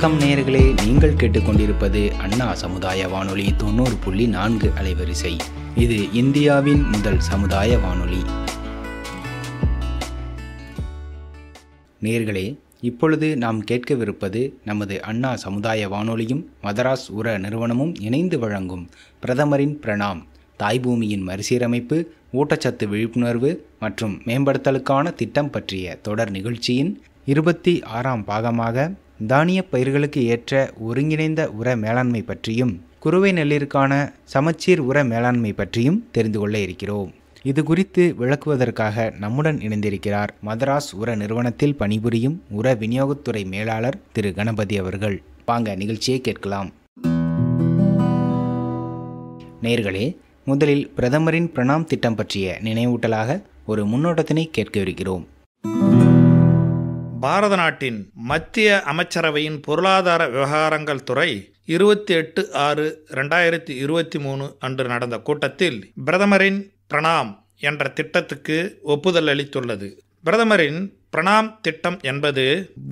வணக்கம் நேயர்களே, நீங்கள் கேட்டுக்கொண்டிருப்பது அண்ணா சமுதாய வானொலி 90.4 அலைவரிசை. இது இந்தியாவின் முதல் சமுதாய வானொலி. நேயர்களே, இப்பொழுது நாம் கேட்கவிருப்பது நமது அண்ணா சமுதாய வானொலியும் மதராஸ் உர நிறுவனமும் இணைந்து வழங்கும் பிரதமரின் பிரணாம், தாய்பூமியின் மறுசீரமைப்பு, ஊட்டச்சத்து விழிப்புணர்வு மற்றும் மேம்படுத்தலுக்கான திட்டம் பற்றிய தொடர் நிகழ்ச்சியின் 26ஆம் பாகமாக தானிய பயிர்களுக்கு ஏற்ற ஒருங்கிணைந்த உர மேலாண்மை பற்றியும் குறுவை நெல்லிற்கான சமச்சீர் உர மேலாண்மை பற்றியும் தெரிந்து கொள்ள இருக்கிறோம். இது குறித்து விளக்குவதற்காக நம்முடன் இணைந்திருக்கிறார் மதராஸ் உர நிறுவனத்தில் பணிபுரியும் உர விநியோகத்துறை மேலாளர் திரு கணபதி அவர்கள். வாங்க நிகழ்ச்சியை கேட்கலாம். நேயர்களே, முதலில் பிரதமரின் பிரணாம் திட்டம் பற்றிய நினைவூட்டலாக ஒரு முன்னோட்டத்தினை கேட்கவிருக்கிறோம். பாரத நாட்டின் மத்திய அமைச்சரவையின் பொருளாதார விவகாரங்கள் துறை 28/6/2023 அன்று நடந்த கூட்டத்தில் பிரதமரின் பிரணாம் என்ற திட்டத்துக்கு ஒப்புதல் அளித்துள்ளது. பிரதமரின் பிரணாம் திட்டம் என்பது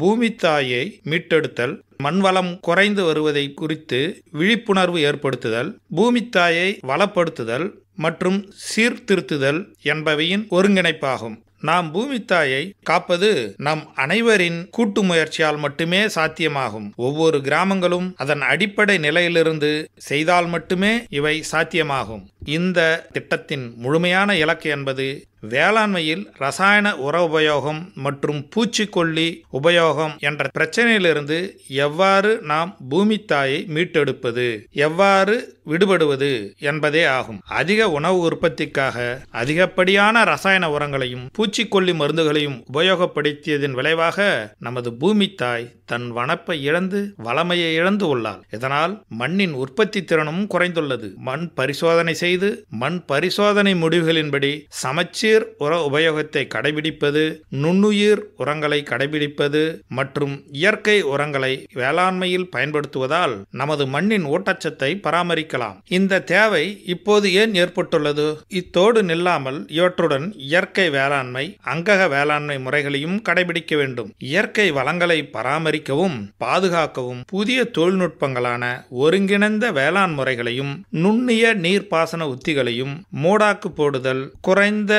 பூமி தாயை மீட்டெடுத்தல், மண்வளம் குறைந்து வருவதை குறித்து விழிப்புணர்வு ஏற்படுத்துதல், பூமி தாயை வளப்படுத்துதல் மற்றும் சீர்திருத்துதல் என்பவையின் ஒருங்கிணைப்பாகும். நாம் பூமித்தாயை காப்பது நம் அனைவரின் கூட்டு முயற்சியால் மட்டுமே சாத்தியமாகும். ஒவ்வொரு கிராமங்களும் அதன் அடிப்படை நிலையிலிருந்து செய்தால் மட்டுமே இவை சாத்தியமாகும். இந்த திட்டத்தின் முழுமையான இலக்கு என்பது வேளாண்மையில் ரசாயன உர உபயோகம் மற்றும் பூச்சிக்கொல்லி உபயோகம் என்ற பிரச்சனையிலிருந்து எவ்வாறு நாம் பூமித்தாயை மீட்டெடுப்பது, எவ்வாறு விடுபடுவது என்பதே ஆகும். அதிக உணவு உற்பத்திக்காக அதிகப்படியான ரசாயன உரங்களையும் பூச்சிக்கொல்லி மருந்துகளையும் உபயோகப்படுத்தியதன் விளைவாக நமது பூமித்தாய் தன் வனப்பை இழந்து வளமையை இழந்து உள்ளாள். இதனால் மண்ணின் உற்பத்தி திறனும் குறைந்துள்ளது. மண் பரிசோதனை செய்து மண் பரிசோதனை முடிவுகளின்படி சமச்சீர் உர உபயோகத்தை கடைபிடிப்பது, நுண்ணுயிர் உரங்களை கடைபிடிப்பது மற்றும் இயற்கை உரங்களை வேளாண்மையில் பயன்படுத்துவதால் நமது மண்ணின் ஊட்டச்சத்தை பராமரிக்கலாம். இந்த தேவை இப்போது ஏன் ஏற்பட்டுள்ளது? இத்தோடு நில்லாமல் இவற்றுடன் இயற்கை வேளாண்மை, அங்கக வேளாண்மை முறைகளையும் கடைபிடிக்க வேண்டும். இயற்கை வளங்களை பராமரிக்கவும் பாதுகாக்கவும் புதிய தொழில்நுட்பங்களான ஒருங்கிணைந்த வேளாண் முறைகளையும் நுண்ணிய நீர்ப்பாசன உத்திகளையும், மூடாக்கு போடுதல், குறைந்த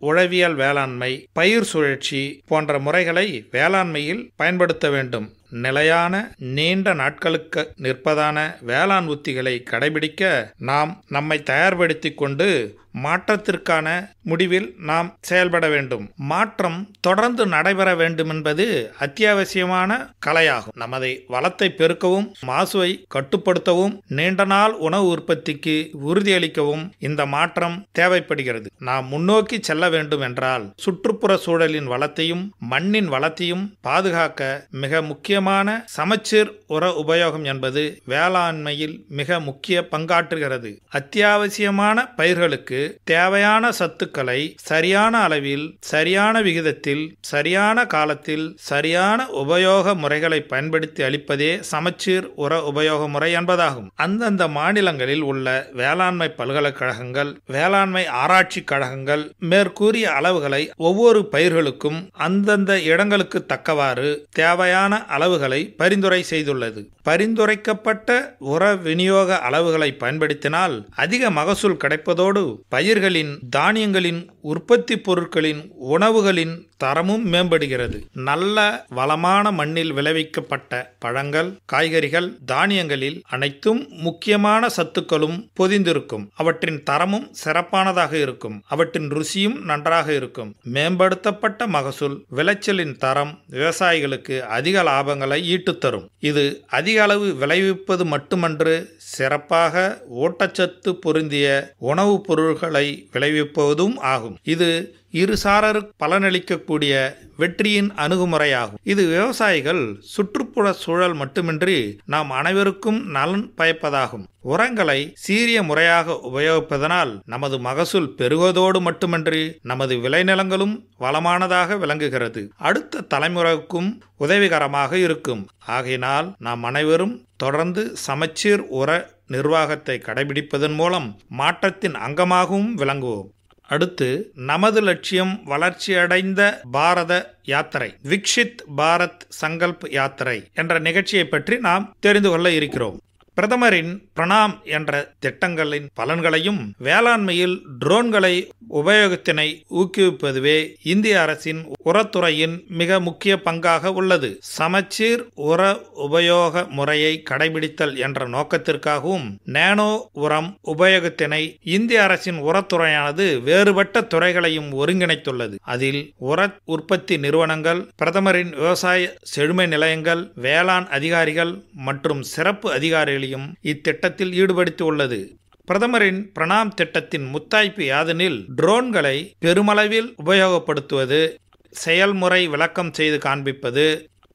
உழவியல் வேளாண்மை, பயிர் சுழற்சி போன்ற முறைகளை வேளாண்மையில் பயன்படுத்த வேண்டும். நிலையான நீண்ட நாட்களுக்கு நிற்பதான வேளாண் உத்திகளை கடைபிடிக்க நாம் நம்மை தயார்படுத்திக் கொண்டு மாற்றத்திற்கான முடிவில் நாம் செயல்பட வேண்டும். மாற்றம் தொடர்ந்து நடைபெற வேண்டும் என்பது அத்தியாவசியமான கலையாகும். நமது வளத்தை பெருக்கவும், மாசுவை கட்டுப்படுத்தவும், நீண்ட நாள் உணவு உற்பத்திக்கு உறுதியளிக்கவும் இந்த மாற்றம் தேவைப்படுகிறது. நாம் முன்னோக்கி செல்ல வேண்டும் என்றால் சுற்றுப்புற சூழலின் வளத்தையும் மண்ணின் வளத்தையும் பாதுகாக்க மிக முக்கியமான சமச்சீர் உர உபயோகம் என்பது வேளாண்மையில் மிக முக்கிய பங்காற்றுகிறது. அத்தியாவசியமான பயிர்களுக்கு தேவையான சத்துக்களை சரியான அளவில், சரியான விகிதத்தில், சரியான காலத்தில், சரியான உபயோக முறைகளை பயன்படுத்தி அளிப்பதே சமச்சீர் உர உபயோக முறை என்பதாகும். அந்தந்த மாநிலங்களில் உள்ள வேளாண்மை பல்கலைக்கழகங்கள், வேளாண்மை ஆராய்ச்சி கழகங்கள் மேற்கூறிய அளவுகளை ஒவ்வொரு பயிர்களுக்கும் அந்தந்த இடங்களுக்கு தக்கவாறு தேவையான அளவுகளை பரிந்துரை செய்துள்ளது. பரிந்துரைக்கப்பட்ட உர விநியோக அளவுகளை பயன்படுத்தினால் அதிக மகசூல் கிடைப்பதோடு பயிர்களின், தானியங்களின், உற்பத்தி பொருட்களின், உணவுகளின் தரமும் மேம்படுகிறது. நல்ல வளமான மண்ணில் விளைவிக்கப்பட்ட பழங்கள், காய்கறிகள், தானியங்களில் அனைத்தும் முக்கியமான சத்துக்களும் பொதிந்திருக்கும். அவற்றின் தரமும் சிறப்பானதாக இருக்கும். அவற்றின் ருசியும் நன்றாக இருக்கும். மேம்படுத்தப்பட்ட மகசூல், விளைச்சலின் தரம் விவசாயிகளுக்கு அதிக லாபங்களை ஈட்டுத்தரும். இது அதிக அளவு விளைவிப்பது மட்டுமன்று, சிறப்பாக ஊட்டச்சத்து பொருந்திய உணவுப் பொருள்களை விளைவிப்பதும் ஆகும். இது இருசாரருக்கு பலனளிக்கக்கூடிய வெற்றியின் அணுகுமுறையாகும். இது விவசாயிகள், சுற்றுப்புற சூழல் மட்டுமின்றி நாம் அனைவருக்கும் நலன் பயப்பதாகும். உரங்களை சீரிய முறையாக உபயோகிப்பதனால் நமது மகசூல் பெருகுவதோடு மட்டுமன்றி நமது விளைநிலங்களும் வளமானதாக விளங்குகிறது. அடுத்த தலைமுறைக்கும் உதவிகரமாக இருக்கும். ஆகையினால் நாம் அனைவரும் தொடர்ந்து சமச்சீர் உர நிர்வாகத்தை கடைபிடிப்பதன் மூலம் மாற்றத்தின் அங்கமாகவும் விளங்குவோம். அடுத்து நமது லட்சியம் வளர்ச்சியடைந்த பாரத யாத்திரை, விக்ஷித் பாரத் சங்கல்ப் யாத்திரை என்ற நிகழ்ச்சியை பற்றி நாம் தெரிந்து கொள்ள இருக்கிறோம். பிரதமரின் பிரணாம் என்ற திட்டங்களின் பலன்களையும் வேளாண்மையில் ட்ரோன்களை உபயோகத்தினை ஊக்குவிப்பதுவே இந்திய அரசின் உரத்துறையின் மிக முக்கிய பங்காக உள்ளது. சமச்சீர் உர உபயோக முறையை கடைபிடித்தல் என்ற நோக்கத்திற்காகவும் நானோ உரம் உபயோகத்தினை இந்திய அரசின் உரத்துறையானது வேறுபட்ட துறைகளையும் ஒருங்கிணைத்துள்ளது. அதில் உர உற்பத்தி நிறுவனங்கள், பிரதமரின் விவசாய செழுமை நிலையங்கள், வேளாண் அதிகாரிகள் மற்றும் சிறப்பு அதிகாரிகளையும் இத்திட்டத்தில் ஈடுபடுத்தி உள்ளது. பிரதமரின் பிரணாம் திட்டத்தின் முத்தாய்ப்பு யாதெனில் ட்ரோன்களை பெருமளவில் உபயோகப்படுத்துவது, செயல்முறை விளக்கம் செய்து காண்பிப்பது,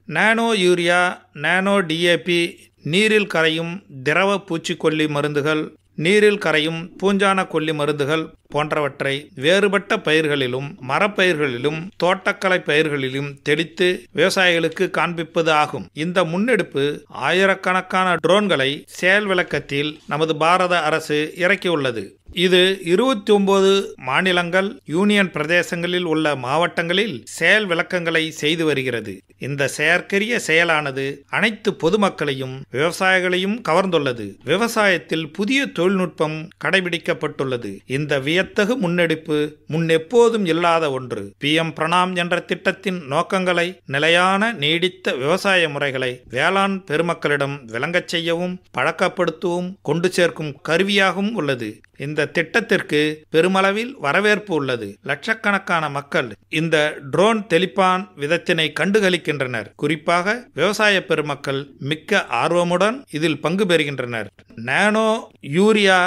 நானோ யூரியா, நானோ டிஏபி, நீரில் கரையும் திரவ பூச்சிக்கொல்லி மருந்துகள், நீரில் கரையும் பூஞ்சான கொல்லி மருந்துகள் போன்றவற்றை வேறுபட்ட பயிர்களிலும் மரப்பயிர்களிலும் தோட்டக்கலை பயிர்களிலும் தெளித்து விவசாயிகளுக்கு காண்பிப்பது ஆகும். இந்த முன்னெடுப்பு ஆயிரக்கணக்கான ட்ரோன்களை செயல் விளக்கத்தில் நமது பாரத அரசு இறக்கியுள்ளது. இது 29 மாநிலங்கள், யூனியன் பிரதேசங்களில் உள்ள மாவட்டங்களில் செயல் விளக்கங்களை செய்து வருகிறது. இந்த செயற்கரிய செயலானது அனைத்து பொதுமக்களையும் விவசாயிகளையும் கவர்ந்துள்ளது. விவசாயத்தில் புதிய தொழில்நுட்பம் கடைபிடிக்கப்பட்டுள்ளது. இந்த வியத்தகு முன்னெடுப்பு முன்னெப்போதும் இல்லாத ஒன்று. PM பிரணாம் என்ற திட்டத்தின் நோக்கங்களை, நிலையான நீடித்த விவசாய முறைகளை வேளாண் பெருமக்களிடம் விளங்கச் செய்யவும் பழக்கப்படுத்தவும் கொண்டு சேர்க்கும் கருவியாகவும் உள்ளது. இந்த திட்டத்திற்கு பெருமளவில் வரவேற்பு உள்ளது. லட்சக்கணக்கான மக்கள் இந்த ட்ரோன் தெளிப்பான் விதத்தினை கண்டுகளிக்கின்றனர். குறிப்பாக விவசாய பெருமக்கள் மிக்க ஆர்வமுடன் இதில் பங்கு பெறுகின்றனர். நானோ யூரியா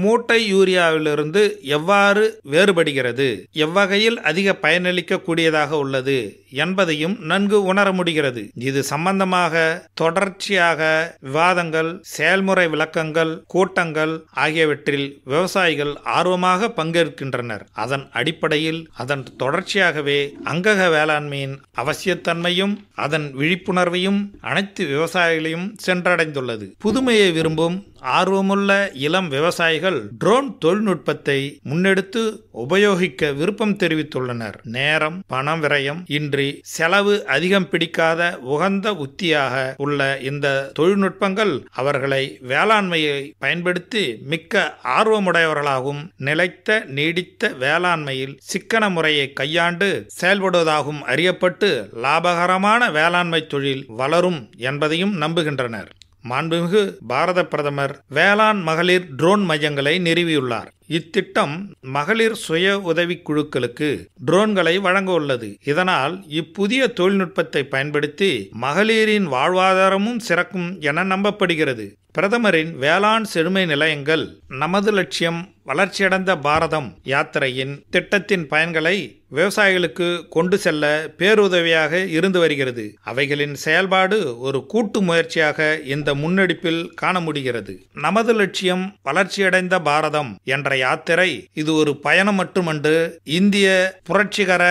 மூட்டை யூரியாவிலிருந்து எவ்வாறு வேறுபடுகிறது, எவ்வகையில் அதிக பயனளிக்க கூடியதாக உள்ளது என்பதையும் நன்கு உணர முடிகிறது. இது சம்பந்தமாக தொடர்ச்சியாக விவாதங்கள், செயல்முறை விளக்கங்கள், கூட்டங்கள் ஆகியவற்றில் விவசாயிகள் ஆர்வமாக பங்கேற்கின்றனர். அதன் அடிப்படையில் அதன் தொடர்ச்சியாகவே அங்கக வேளாண்மையின் அவசியத்தன்மையும் அதன் விழிப்புணர்வையும் அனைத்து விவசாயிகளையும் சென்றடைந்துள்ளது. புதுமையை விரும்பும் ஆர்வமுள்ள இளம் விவசாயிகள் ட்ரோன் தொழில்நுட்பத்தை முன்னெடுத்து உபயோகிக்க விருப்பம் தெரிவித்துள்ளனர். நேரம், பணம் விரயம் இன்றி செலவு அதிகம் பிடிக்காத உகந்த உத்தியாக உள்ள இந்த தொழில்நுட்பங்கள் அவர்களை வேளாண்மையை பயன்படுத்தி மிக்க ஆர்வமுடையவர்களாகவும் நிலைத்த நீடித்த வேளாண்மையில் சிக்கன முறையை கையாண்டு செயல்படுவதாகவும் அறியப்பட்டு லாபகரமான வேளாண்மை தொழில் வளரும் என்பதையும் நம்புகின்றனர். மாண்புமிகு பாரத பிரதமர் வேளாண் மகளிர் ட்ரோன் மையங்களை நிறுவியுள்ளார். இத்திட்டம் மகளிர் சுய உதவிக் குழுக்களுக்கு ட்ரோன்களை வழங்க உள்ளது. இதனால் இப்புதிய தொழில்நுட்பத்தை பயன்படுத்தி மகளிரின் வாழ்வாதாரமும் சிறக்கும் என நம்பப்படுகிறது. பிரதமரின் வேளாண் செழுமை நிலையங்கள் நமது லட்சியம் வளர்ச்சியடைந்த பாரதம் யாத்திரையின் திட்டத்தின் பயன்களை விவசாயிகளுக்கு கொண்டு செல்ல பேருதவியாக இருந்து வருகிறது. அவைகளின் செயல்பாடு ஒரு கூட்டு முயற்சியாக இந்த முன்னெடுப்பில் காண முடிகிறது. நமது லட்சியம் வளர்ச்சியடைந்த பாரதம் என்ற யாத்திரை இது ஒரு பயணம் மட்டுமன்று, இந்திய புரட்சிகர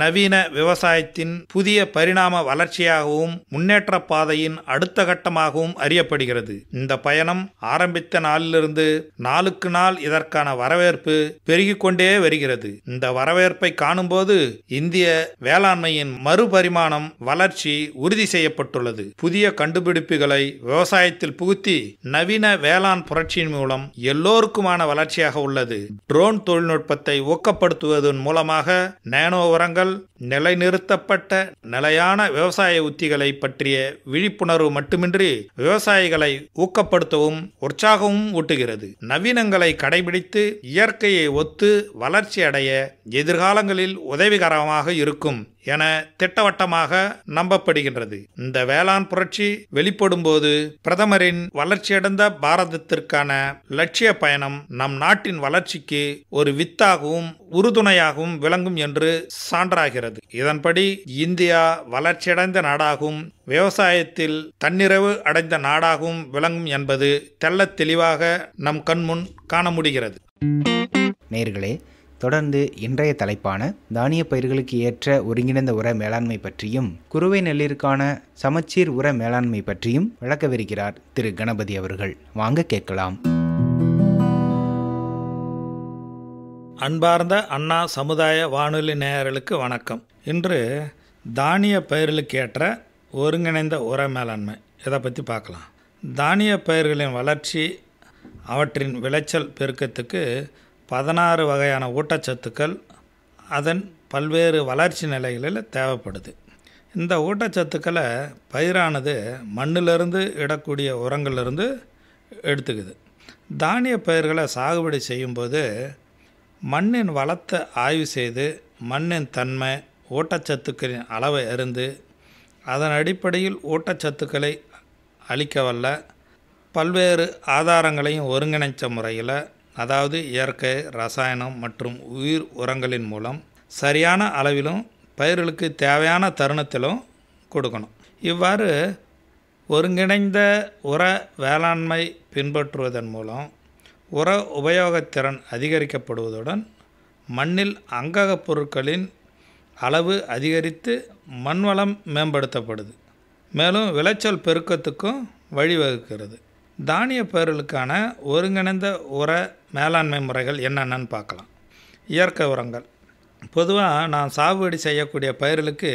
நவீன விவசாயத்தின் புதிய பரிணாம வளர்ச்சியாகவும் முன்னேற்ற பாதையின் அடுத்த கட்டமாகவும் அறியப்படுகிறது. இந்த பயணம் ஆரம்பித்த நாளிலிருந்து நாளுக்கு நாள் இதற்கான வரவேற்பு பெருகிக் கொண்டே வருகிறது. இந்த வரவேற்பை காணும்போது இந்திய வேளாண்மையின் மறுபரிமாணம் வளர்ச்சி உறுதி செய்யப்பட்டுள்ளது. புதிய கண்டுபிடிப்புகளை விவசாயத்தில் புகுத்தி நவீன வேளாண் புரட்சியின் மூலம் எல்லோருக்குமான வளர்ச்சியாக உள்ளது. ட்ரோன் தொழில்நுட்பத்தை ஊக்கப்படுத்துவதன் மூலமாக நானோ உரங்கள், நிலைநிறுத்தப்பட்ட நிலையான விவசாய உத்திகளை பற்றிய விழிப்புணர்வு மட்டுமின்றி விவசாயிகளை ஊக்கப்படுத்தவும் உற்சாகமும் ஊட்டுகிறது. நவீனங்களை கடைபிடித்து இயற்கையை ஒத்து வளர்ச்சி அடைய எதிர்காலங்களில் உதவிகரமாக இருக்கும் என திட்டவட்டமாக நம்பப்படுகின்றது. இந்த வேளாண் புரட்சி வெளிப்படும் போது பிரதமரின் வளர்ச்சியடைந்த பாரதத்திற்கான லட்சிய பயணம் நம் நாட்டின் வளர்ச்சிக்கு ஒரு வித்தாகவும் உறுதுணையாகவும் விளங்கும் என்று சான்றாகிறது. இதன்படி இந்தியா வளர்ச்சியடைந்த நாடாகவும் விவசாயத்தில் தன்னிறைவு அடைந்த நாடாகவும் விளங்கும் என்பது தெள்ளத் தெளிவாக நம் கண்முன் காண முடிகிறது. நேயர்களே, தொடர்ந்து இன்றைய தலைப்பான தானிய பயிர்களுக்கு ஏற்ற ஒருங்கிணைந்த உர மேலாண்மை பற்றியும் குறுவை நெல்லிற்கான சமச்சீர் உர மேலாண்மை பற்றியும் விளக்கவிருக்கிறார் திரு கணபதி அவர்கள். வாங்க கேட்கலாம். அன்பார்ந்த அண்ணா சமுதாய வானொலி நேயர்களுக்கு வணக்கம். இன்று தானிய பயிர்களுக்கு ஏற்ற ஒருங்கிணைந்த உர மேலாண்மை இதை பற்றி பார்க்கலாம். தானிய பயிர்களின் வளர்ச்சி, அவற்றின் விளைச்சல் பெருக்கத்துக்கு 16 வகையான ஊட்டச்சத்துக்கள் அதன் பல்வேறு வளர்ச்சி நிலைகளில் தேவைப்படுது. இந்த ஊட்டச்சத்துக்களை பயிரானது மண்ணிலிருந்து இடக்கூடிய உரங்களிலிருந்து எடுத்துக்குது. தானிய பயிர்களை சாகுபடி செய்யும்போது மண்ணின் வளத்தை ஆய்வு செய்து மண்ணின் தன்மை, ஊட்டச்சத்துக்களின் அளவை அறிந்து அதன் அடிப்படையில் ஊட்டச்சத்துக்களை அளிக்க வல்ல பல்வேறு ஆதாரங்களையும் ஒருங்கிணைச்ச முறையில், அதாவது இயற்கை, ரசாயனம் மற்றும் உயிர் உரங்களின் மூலம் சரியான அளவிலும் பயிர்களுக்கு தேவையான தருணத்திலும் கொடுக்கணும். இவ்வாறு ஒருங்கிணைந்த உர வேளாண்மை பின்பற்றுவதன் மூலம் உர உபயோகத்திறன் அதிகரிக்கப்படுவதுடன் மண்ணில் அங்ககப் பொருட்களின் அளவு அதிகரித்து மண்வளம் மேம்படுத்தப்படுது. மேலும் விளைச்சல் பெருக்கத்துக்கும் வழிவகுக்கிறது. தானிய பயிர்களுக்கான ஒருங்கிணைந்த உர மேலாண்மை முறைகள் என்னென்னு பார்க்கலாம். இயற்கை உரங்கள். பொதுவாக நான் சாகுபடி செய்யக்கூடிய பயிர்களுக்கு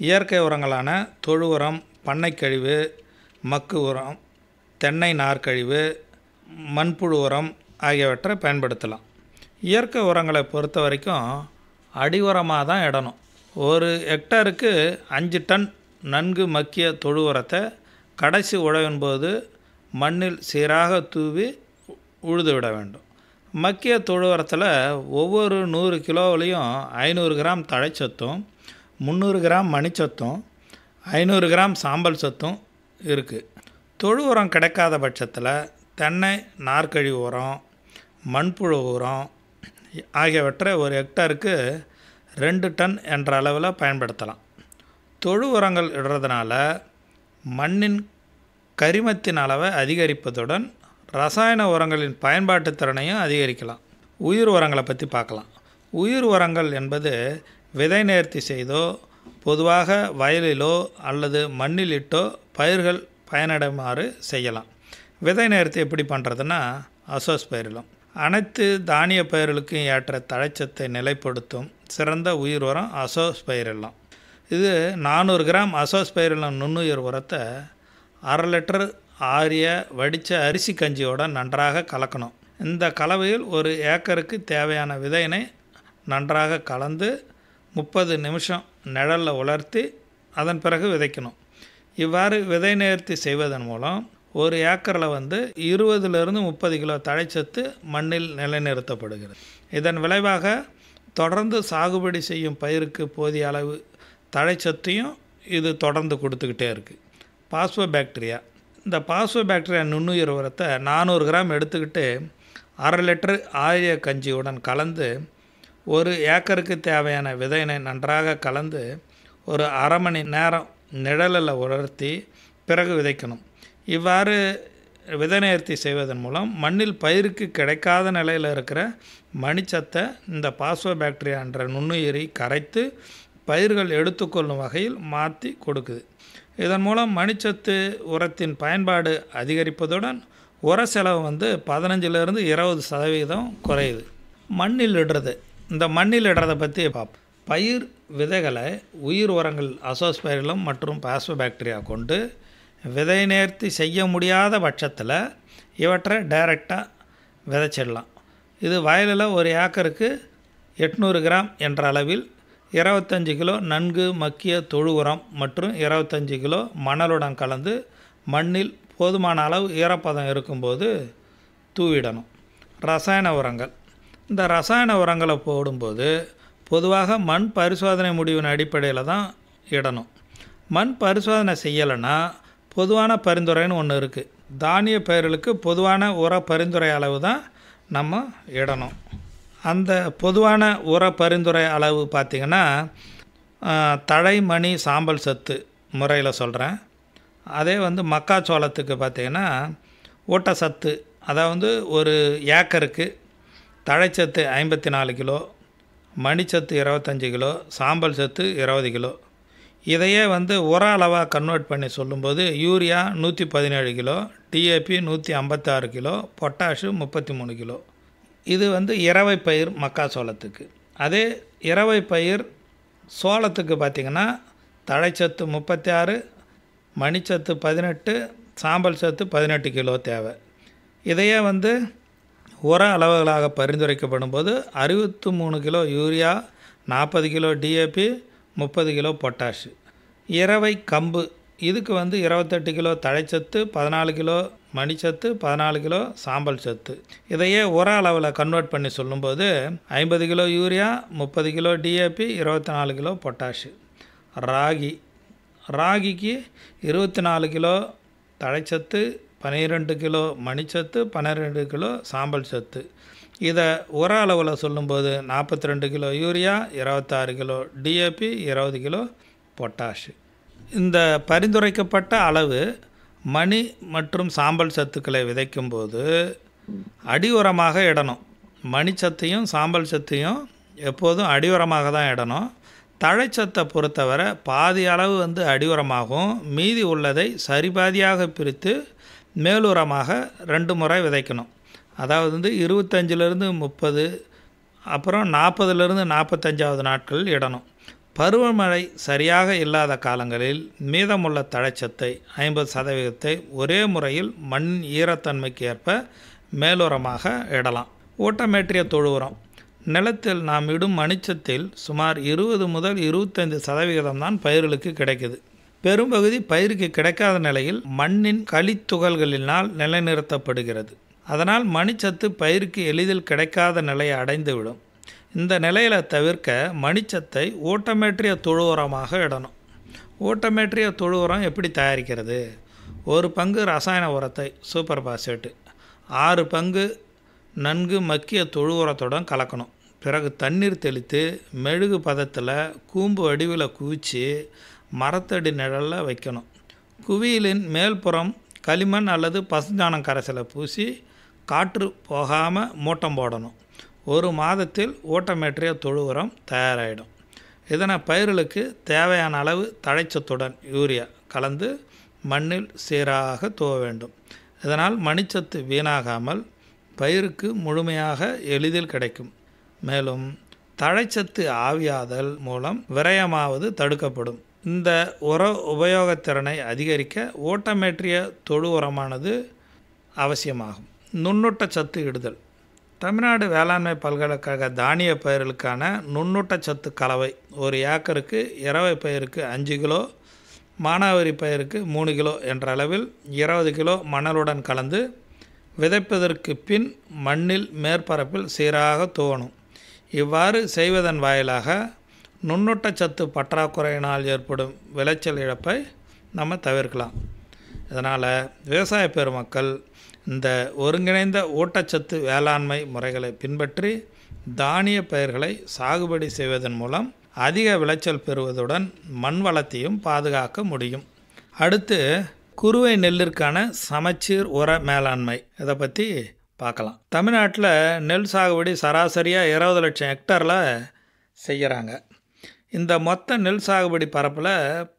இயற்கை உரங்களான தொழு உரம், பண்ணைக்கழிவு, மக்கு உரம், தென்னை நார்க்கழிவு, மண்புழு உரம் ஆகியவற்றை பயன்படுத்தலாம். இயற்கை உரங்களை பொறுத்த வரைக்கும் அடி உரமாக தான் இடணும். ஒரு ஹெக்டருக்கு 5 டன் நன்கு மக்கிய தொழு உரத்தை கடைசி உழவின் போது மண்ணில் சீராக தூவி உழுது விட வேண்டும். மக்கிய தொழு உரத்தில் ஒவ்வொரு 100 கிலோவிலையும் 500 கிராம் தழைச்சத்தும், 300 கிராம் மணிச்சத்தும், 500 கிராம் சாம்பல் சத்தும் இருக்குது. தொழு உரம் கிடைக்காத பட்சத்தில் தென்னை நார்க்கழிவு உரம், மண்புழு உரம் ஆகியவற்றை ஒரு ஹெக்டருக்கு 2 டன் என்ற அளவில் பயன்படுத்தலாம். தொழு உரங்கள் இடுறதுனால மண்ணின் கரிமத்தின் அளவை அதிகரிப்பதுடன் ரசாயன உரங்களின் பயன்பாட்டு திறனையும் அதிகரிக்கலாம். உயிர் உரங்களை பற்றி பார்க்கலாம். உயிர் உரங்கள் என்பது விதை நேர்த்தி செய்தோ, பொதுவாக வயலிலோ அல்லது மண்ணில் இட்டோ பயிர்கள் பயனடைமாறு செய்யலாம். விதை நேர்த்தி எப்படி பண்ணுறதுன்னா, அசோஸ்பைரிலம். அனைத்து தானிய பயிர்களுக்கும் ஏற்ற தழைச்சத்தை நிலைப்படுத்தும் சிறந்த உயிர் உரம் அசோஸ்பைரிலம். இது 400 கிராம் அசோஸ்பைரிலம் நுண்ணுயிர் உரத்தை 1/2 லிட்டர் ஆரிய வடித்த அரிசி கஞ்சியோடு நன்றாக கலக்கணும். இந்த கலவையில் ஒரு ஏக்கருக்கு தேவையான விதையினை நன்றாக கலந்து 30 நிமிஷம் நிழலில் உலர்த்தி அதன் பிறகு விதைக்கணும். இவ்வாறு விதை நேர்த்தி செய்வதன் மூலம் ஒரு ஏக்கரில் 20லிருந்து 30 கிலோ தழைச்சத்து மண்ணில் நிலைநிறுத்தப்படுகிறது. இதன் விளைவாக தொடர்ந்து சாகுபடி செய்யும் பயிருக்கு போதிய அளவு தழைச்சத்தையும் இது தொடர்ந்து கொடுத்துக்கிட்டே இருக்குது. பாஸ்போபாக்டீரியா. இந்த பாஸ்போபாக்டீரியா நுண்ணுயிர் உரத்தை 400 கிராம் எடுத்துக்கிட்டு 1/2 லிட்டர் ஆரிய கஞ்சியுடன் கலந்து ஒரு ஏக்கருக்கு தேவையான விதையினை நன்றாக கலந்து ஒரு 1/2 மணி நேரம் நிழலில் உலர்த்தி பிறகு விதைக்கணும். இவ்வாறு விதை நேர்த்தி செய்வதன் மூலம் மண்ணில் பயிருக்கு கிடைக்காத நிலையில் இருக்கிற மணிச்சத்தை இந்த பாஸ்போபாக்டீரியா என்ற நுண்ணுயிரி கரைத்து பயிர்கள் எடுத்துக்கொள்ளும் வகையில் மாற்றி கொடுக்குது. இதன் மூலம் மணிச்சத்து உரத்தின் பயன்பாடு அதிகரிப்பதுடன் உர செலவு 15லிருந்து 20% குறையுது. மண்ணில் இடுறது. இந்த மண்ணில் இடுறதை பற்றி பார்ப்போம். பயிர் விதைகளை உயிர் உரங்கள் அசோஸ்பைரிலம் மற்றும் பாஸ்போபாக்டீரியா கொண்டு விதை நேர்த்தி செய்ய முடியாத பட்சத்தில் இவற்றை டைரெக்டாக விதைச்சிடலாம். இது வயலில் ஒரு ஏக்கருக்கு 800 கிராம் என்ற அளவில் 25 கிலோ நன்கு மக்கிய தொழு உரம் மற்றும் 25 கிலோ மணலுடன் கலந்து மண்ணில் போதுமான அளவு ஈரப்பதம் இருக்கும்போது தூவிடணும். ரசாயன உரங்கள். இந்த ரசாயன உரங்களை போடும்போது பொதுவாக மண் பரிசோதனை முடிவின் அடிப்படையில் தான் இடணும். மண் பரிசோதனை செய்யலைன்னா பொதுவான பரிந்துரைன்னு ஒன்று இருக்குது. தானிய பயிர்களுக்கு பொதுவான உர பரிந்துரை அளவு தான் நம்ம இடணும். அந்த பொதுவான உர பரிந்துரை அளவு பார்த்திங்கன்னா தழை, மணி, சாம்பல் சத்து முறையில் சொல்கிறேன். அதே மக்காச்சோளத்துக்கு பார்த்திங்கன்னா ஊட்டச்சத்து, அதாவது ஒரு ஏக்கருக்கு தழைச்சத்து 54 கிலோ, மணிச்சத்து 25 கிலோ, சாம்பல் சத்து 20 கிலோ. இதையே உர அளவாக கன்வெர்ட் பண்ணி சொல்லும்போது urea 117 kilo, DAP 156 kilo, potash 33 kilo. இது இரவை பயிர் மக்காச்சோளத்துக்கு. அதே இரவை பயிர் சோளத்துக்கு பார்த்திங்கன்னா தழைச்சத்து 36, மணிச்சத்து 18, சாம்பல் சத்து 18 கிலோ தேவை. இதையே உர அளவுகளாக பரிந்துரைக்கப்படும் போது 63 kilo urea, 40 kilo DAP, 30 kilo potash. இரவை கம்பு இதுக்கு 28 கிலோ தழைச்சத்து, 14 கிலோ மணிச்சத்து, 14 கிலோ சாம்பல் சத்து. இதையே உர அளவில் கன்வெர்ட் பண்ணி சொல்லும்போது 50 kilo urea, 30 kilo DAP, 24 kilo potash. ராகிக்கு 24 கிலோ தழைச்சத்து, 12 கிலோ மணிச்சத்து, 12 கிலோ சாம்பல் சத்து. இதை உர அளவில் சொல்லும்போது 42 kilo urea, 26 kilo DAP, 20 kilo potash. இந்த பரிந்துரைக்கப்பட்ட அளவு மணி மற்றும் சாம்பல் சத்துக்களை விதைக்கும்போது அடி உரமாக இடணும். மணிச்சத்தையும் சாம்பல் சத்தையும் எப்போதும் அடி உரமாக தான் இடணும். தழைச்சத்தை பொறுத்தவரை பாதி அளவு அடி உரமாகவும் மீதி உள்ளதை சரிபாதியாக பிரித்து மேலுரமாக 2 முறை விதைக்கணும். அதாவது 25லேருந்து 30, அப்புறம் 40லேருந்து 45வது நாட்கள் இடணும். பருவமழை சரியாக இல்லாத காலங்களில் மீதமுள்ள தழைச்சத்தை 50% ஒரே முறையில் மண்ணின் ஈரத்தன்மைக்கு ஏற்ப மேலுரமாக இடலாம். ஊட்டமேற்றிய தொழு உரம் நிலத்தில் நாம் இடும் மணிச்சத்தில் சுமார் 20 முதல் 25% தான் பயிர்களுக்கு கிடைக்குது. பெரும்பகுதி பயிருக்கு கிடைக்காத நிலையில் மண்ணின் களித்துகள்களினால் நிலைநிறுத்தப்படுகிறது. அதனால் மணிச்சத்து பயிருக்கு எளிதில் கிடைக்காத நிலையை அடைந்துவிடும். இந்த நிலையில் தவிர்க்க மணிச்சத்தை ஊட்டமேற்றிய தொழு உரமாக இடணும். ஊட்டமேற்றிய தொழு உரம் எப்படி தயாரிக்கிறது? 1 பங்கு ரசாயன உரத்தை சூப்பர் பாஸ்பேட்டு 6 பங்கு நன்கு மக்கிய தொழு உரத்துடன் கலக்கணும். பிறகு தண்ணீர் தெளித்து மெழுகு பதத்தில் கூம்பு வடிவில் குவிச்சு மரத்தடி நிழலில் வைக்கணும். குவியலின் மேல்புறம் களிமண் அல்லது பசுஞ்சாணம் கரைசலை பூசி காற்று போகாமல் மூட்டம் போடணும். 1 மாதத்தில் ஊட்டமேற்றிய தொழு உரம் தயாராகிடும். இதனை பயிர்களுக்கு தேவையான அளவு தழைச்சத்துடன் யூரியா கலந்து மண்ணில் சீராக தூவ வேண்டும். இதனால் மணிச்சத்து வீணாகாமல் பயிருக்கு முழுமையாக எளிதில் கிடைக்கும். மேலும் தழைச்சத்து ஆவியாதல் மூலம் விரயமாவது தடுக்கப்படும். இந்த உர உபயோகத்திறனை அதிகரிக்க ஊட்டமேற்றிய தொழு உரமானது அவசியமாகும். நுண்ணூட்டச்சத்து இடுதல். தமிழ்நாடு வேளாண்மை பல்கலைக்கழக தானிய பயிர்களுக்கான நுண்ணூட்டச்சத்து கலவை 1 ஏக்கருக்கு இரவை பயிருக்கு 5 கிலோ, மானாவாரி பயிருக்கு 3 கிலோ என்ற அளவில் 20 கிலோ மணலுடன் கலந்து விதைப்பதற்கு பின் மண்ணில் மேற்பரப்பில் சீராக தூவணும். இவ்வாறு செய்வதன் வாயிலாக நுண்ணூட்டச்சத்து பற்றாக்குறையினால் ஏற்படும் விளைச்சல் இழப்பை நம்ம தவிர்க்கலாம். இதனால் விவசாய பெருமக்கள் இந்த ஒருங்கிணைந்த ஊட்டச்சத்து வேளாண்மை முறைகளை பின்பற்றி தானிய பயிர்களை சாகுபடி செய்வதன் மூலம் அதிக விளைச்சல் பெறுவதுடன் மண் வளத்தையும் பாதுகாக்க முடியும். அடுத்து குறுவை நெல்லிற்கான சமச்சீர் உர மேலாண்மை இதை பற்றி பார்க்கலாம். தமிழ்நாட்டில் நெல் சாகுபடி சராசரியாக 20 லட்சம் ஹெக்டரில் செய்கிறாங்க. இந்த மொத்த நெல் சாகுபடி பரப்பில்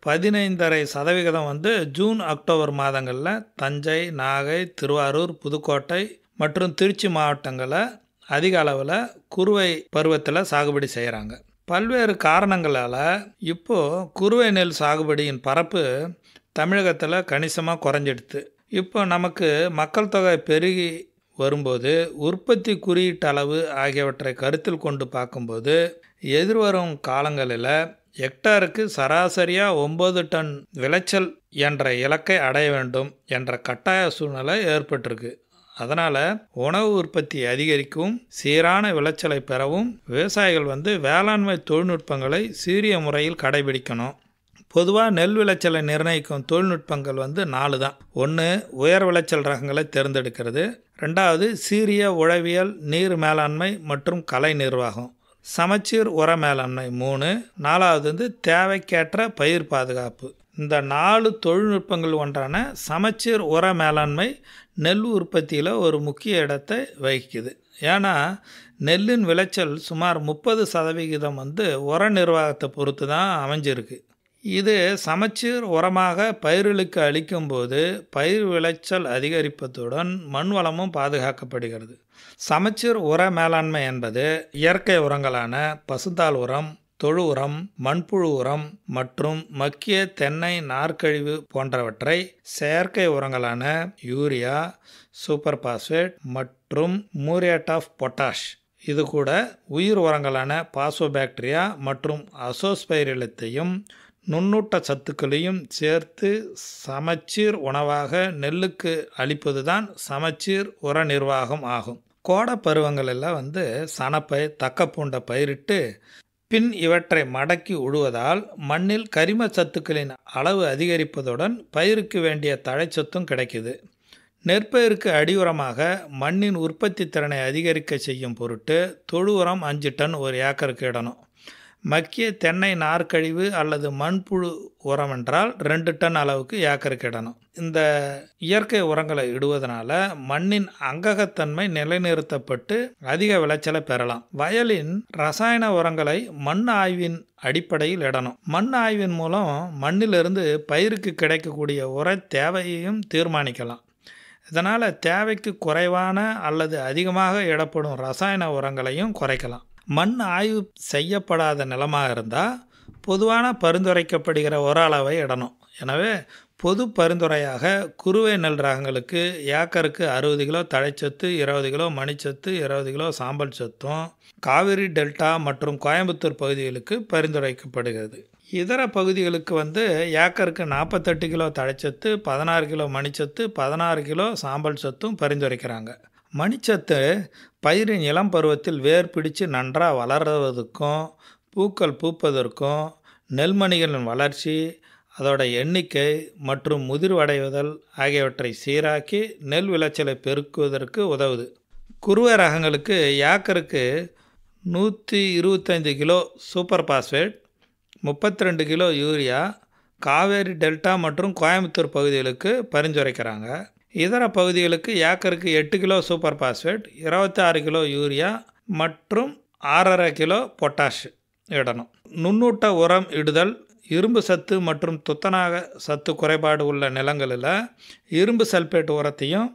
15.5% ஜூன் அக்டோபர் மாதங்களில் தஞ்சை, நாகை, திருவாரூர், புதுக்கோட்டை மற்றும் திருச்சி மாவட்டங்களில் அதிக அளவில் குறுவை பருவத்தில் சாகுபடி செய்கிறாங்க. பல்வேறு காரணங்களால் இப்போது குறுவை நெல் சாகுபடியின் பரப்பு தமிழகத்தில் கணிசமாக குறைஞ்சிடுது. இப்போ நமக்கு மக்கள் தொகை பெருகி வரும்போது உற்பத்தி குறியீட்டு அளவு ஆகியவற்றை கருத்தில் கொண்டு பார்க்கும்போது எதிர்வரும் காலங்களில் ஹெக்டாருக்கு சராசரியாக 9 டன் விளைச்சல் என்ற இலக்கை அடைய வேண்டும் என்ற கட்டாய சூழ்நிலை ஏற்பட்டிருக்கு. அதனால் உணவு உற்பத்தி அதிகரிக்கவும் சீரான விளைச்சலை பெறவும் விவசாயிகள் வேளாண்மை தொழில்நுட்பங்களை சீரிய முறையில் கடைபிடிக்கணும். பொதுவாக நெல் விளைச்சலை நிர்ணயிக்கும் தொழில்நுட்பங்கள் 4 தான். 1 உயர் விளைச்சல் ரகங்களை தேர்ந்தெடுக்கிறது. 2வது சீரிய உழவியல், நீர் மேலாண்மை மற்றும் கலை நிர்வாகம். சமச்சீர் உர மேலாண்மை 3. 4வது தேவைக்கேற்ற பயிர் பாதுகாப்பு. இந்த 4 தொழில்நுட்பங்கள் ஒன்றான சமச்சீர் உர மேலாண்மை நெல் உற்பத்தியில் ஒரு முக்கிய இடத்தை வகிக்குது. ஏன்னா நெல்லின் விளைச்சல் சுமார் 30% உர நிர்வாகத்தை பொறுத்து தான் அமைஞ்சிருக்கு. இது சமச்சீர் உரமாக பயிர்களுக்கு அளிக்கும்போது பயிர் விளைச்சல் அதிகரிப்பதுடன் மண் வளமும் பாதுகாக்கப்படுகிறது. சமச்சீர் உர மேலாண்மை என்பது இயற்கை உரங்களான பசுந்தாள் உரம், தொழு உரம், மண்புழு உரம் மற்றும் மக்கிய தென்னை நார்க்கழிவு போன்றவற்றை செயற்கை உரங்களான யூரியா, சூப்பர் பாஸ்பேட் மற்றும் மூரேட் ஆஃப் பொட்டாஷ், இது கூட உயிர் உரங்களான பாசோபாக்டீரியா மற்றும் அசோஸ்பைரிலத்தையும் நுண்ணூட்ட சத்துக்களையும் சேர்த்து சமச்சீர் உணவாக நெல்லுக்கு அளிப்பதுதான் சமச்சீர் உர நிர்வாகம் ஆகும். கோடை பருவங்களெல்லாம் சணப்பை, தக்கப்பூண்டை பயிரிட்டு பின் இவற்றை மடக்கி உழுவதால் மண்ணில் கரிம சத்துக்களின் அளவு அதிகரிப்பதுடன் பயிருக்கு வேண்டிய தழைச்சத்தும் கிடைக்குது. நெற்பயிருக்கு அடியுரமாக மண்ணின் உற்பத்தி திறனை அதிகரிக்க செய்யும் பொருட்டு தொழு உரம் 5 டன் ஒரு ஏக்கருக்கு இடணும். மக்கிய தென்னை நார்க்கழிவு அல்லது மண்புழு உரம் என்றால் 2 டன் அளவுக்கு ஏக்கருக்கு இடணும். இந்த இயற்கை உரங்களை இடுவதனால மண்ணின் அங்ககத்தன்மை நிலைநிறுத்தப்பட்டு அதிக விளைச்சலை பெறலாம். வயலின் ரசாயன உரங்களை மண் ஆய்வின் அடிப்படையில் இடணும். மண் ஆய்வின் மூலம் மண்ணிலிருந்து பயிருக்கு கிடைக்கக்கூடிய உர தேவையையும் தீர்மானிக்கலாம். இதனால் தேவைக்கு குறைவான அல்லது அதிகமாக இடப்படும் ரசாயன உரங்களையும் குறைக்கலாம். மண் ஆய்வு செய்யப்படாத நிலமாக இருந்தால் பொதுவான பரிந்துரைக்கப்படுகிற உர அளவை இடணும். எனவே பொது பரிந்துரையாக குறுவை நெல் ரகங்களுக்கு ஏக்கருக்கு 60 கிலோ தழைச்சத்து, 20 கிலோ மணிச்சத்து, 20 கிலோ சாம்பல் சத்தும் காவிரி டெல்டா மற்றும் கோயம்புத்தூர் பகுதிகளுக்கு பரிந்துரைக்கப்படுகிறது. இதர பகுதிகளுக்கு ஏக்கருக்கு 48 கிலோ தழைச்சத்து, 16 கிலோ மணிச்சத்து, 16 கிலோ சாம்பல் சத்தும் பரிந்துரைக்கிறாங்க. மணிச்சத்து பயிரின் இளம் பருவத்தில் வேர் பிடிச்சு நன்றாக வளர்வதற்கும் பூக்கள் பூப்பதற்கும் நெல்மணிகளின் வளர்ச்சி, அதோட எண்ணிக்கை மற்றும் முதிர்வடைவதல் ஆகியவற்றை சீராக்கி நெல் விளைச்சலை பெருக்குவதற்கு உதவுது. குறுவை ரகங்களுக்கு ஏக்கருக்கு 125 kilo super phosphate, 32 kilo urea Kaveri delta மற்றும் கோயம்புத்தூர் பகுதிகளுக்கு பரிந்துரைக்கிறாங்க. இதர பகுதிகளுக்கு ஏக்கருக்கு 8 kilo super phosphate, 26 kilo urea மற்றும் 6.5 கிலோ பொட்டாஷ் இடணும். நுண்ணூட்ட உரம் இடுதல் இரும்பு சத்து மற்றும் துத்தநாக சத்து குறைபாடு உள்ள நிலங்களில் இரும்பு சல்பேட் உரத்தையும்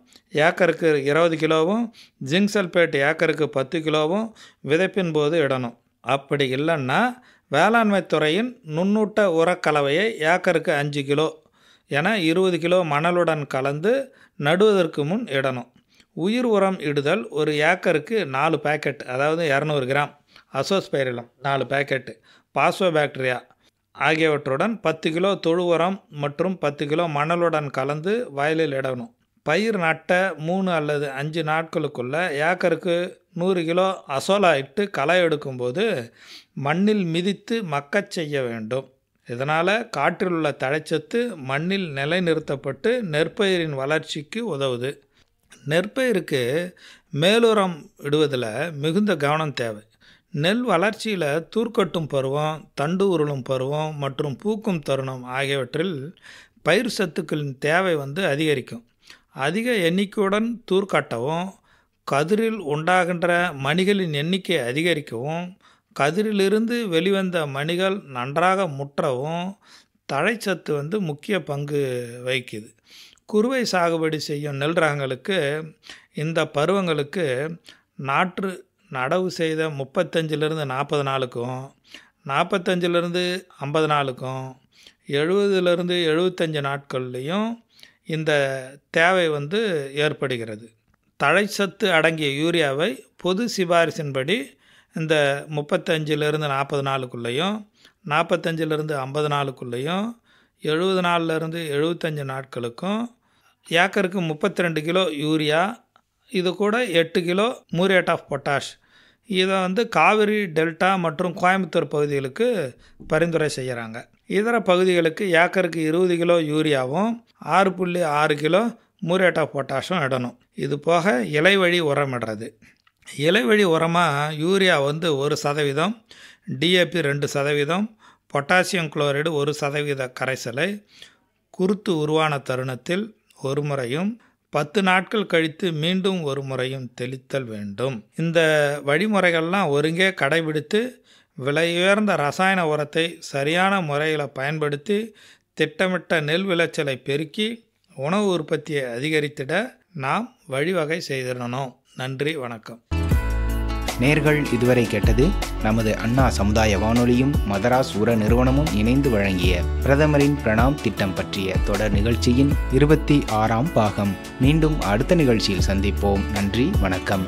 ஏக்கருக்கு 20 கிலோவும், ஜிங்க் சல்பேட் ஏக்கருக்கு 10 கிலோவும் விதைப்பின் போது இடணும். அப்படி இல்லைன்னா வேளாண்மை துறையின் நுண்ணூட்ட உரக்கலவையை ஏக்கருக்கு 5 கிலோ என 20 கிலோ மணலுடன் கலந்து நடுவதற்கு முன் இடணும். உயிர் உரம் இடுதல் ஒரு ஏக்கருக்கு 4 பேக்கெட், அதாவது 200 கிராம் அசோஸ்பைரிலம் 4 பேக்கெட்டு, பாசோபாக்டீரியா ஆகியவற்றுடன் 10 கிலோ தொழு உரம் மற்றும் 10 கிலோ மணலுடன் கலந்து வயலில் இடணும். பயிர் நட்ட 3 அல்லது 5 நாட்களுக்குள்ள ஏக்கருக்கு 100 கிலோ அசோலா இட்டு களை எடுக்கும்போது மண்ணில் மிதித்து மக்கச் செய்ய வேண்டும். இதனால் காற்றில் உள்ள தழைச்சத்து மண்ணில் நிலைநிறுத்தப்பட்டு நெற்பயிரின் வளர்ச்சிக்கு உதவுது. நெற்பயிருக்கு மேலுரம் இடுவதில் மிகுந்த கவனம் தேவை. நெல் வளர்ச்சியில் தூர்க்கட்டும் பருவம், தண்டு உருளும் பருவம் மற்றும் பூக்கும் தருணம் ஆகியவற்றில் பயிர் சத்துக்களின் தேவை அதிகரிக்கும். அதிக எண்ணிக்கையுடன் தூர்க்கட்டவும், கதிரில் உண்டாகின்ற மணிகளின் எண்ணிக்கை அதிகரிக்கவும், கதிரிலிருந்து வெளிவந்த மணிகள் நன்றாக முற்றவும் தழைச்சத்து முக்கிய பங்கு வகிக்குது. குறுவை சாகுபடி செய்யும் நெல் ரகங்களுக்கு இந்த பருவங்களுக்கு நாற்று நடவு செய்த 35லிருந்து 40 நாளுக்கும், 45லிருந்து 50 நாளுக்கும், 70லிருந்து 75 நாட்கள்லையும் இந்த தேவை ஏற்படுகிறது. தழைச்சத்து அடங்கிய யூரியாவை பொது சிபாரிசின்படி இந்த 35லிருந்து 40 நாளுக்குள்ளேயும், 45லிருந்து 50 நாளுக்குள்ளேயும், 70 நாள்லேருந்து 75 நாட்களுக்கும் ஏக்கருக்கு 32 கிலோ யூரியா, இது கூட 8 கிலோ மூரேட் ஆஃப் பொட்டாஷ், இதை காவிரி டெல்டா மற்றும் கோயம்புத்தூர் பகுதிகளுக்கு பரிந்துரை செய்கிறாங்க. இதர பகுதிகளுக்கு ஏக்கருக்கு 20 கிலோ யூரியாவும் 6.6 கிலோ மூரேட் ஆஃப் பொட்டாஷும் இடணும். இது போக இலை வழி உரம் இடுறது. இலை வழி உரமாக யூரியா 1%, டிஏபி 2%, பொட்டாசியம் குளோரைடு 1% கரைசலை குருத்து உருவான தருணத்தில் ஒரு முறையும் 10 நாட்கள் கழித்து மீண்டும் ஒரு முறையும் தெளித்தல் வேண்டும். இந்த வழிமுறைகள்லாம் ஒருங்கே கடைபிடித்து விலையுயர்ந்த ரசாயன உரத்தை சரியான முறையில் பயன்படுத்தி திட்டமிட்ட நெல் விளைச்சலை பெருக்கி உணவு உற்பத்தியை அதிகரித்திட நாம் வழிவகை செய்திடணும். நன்றி, வணக்கம். நேர்கள் இதுவரை கேட்டது நமது அண்ணா சமுதாய வானொலியும் மதராஸ் உர நிறுவனமும் இணைந்து வழங்கிய பிரதமரின் பிரணாம் திட்டம் பற்றிய தொடர் நிகழ்ச்சியின் 26ஆம் பாகம். மீண்டும் அடுத்த நிகழ்ச்சியில் சந்திப்போம். நன்றி, வணக்கம்.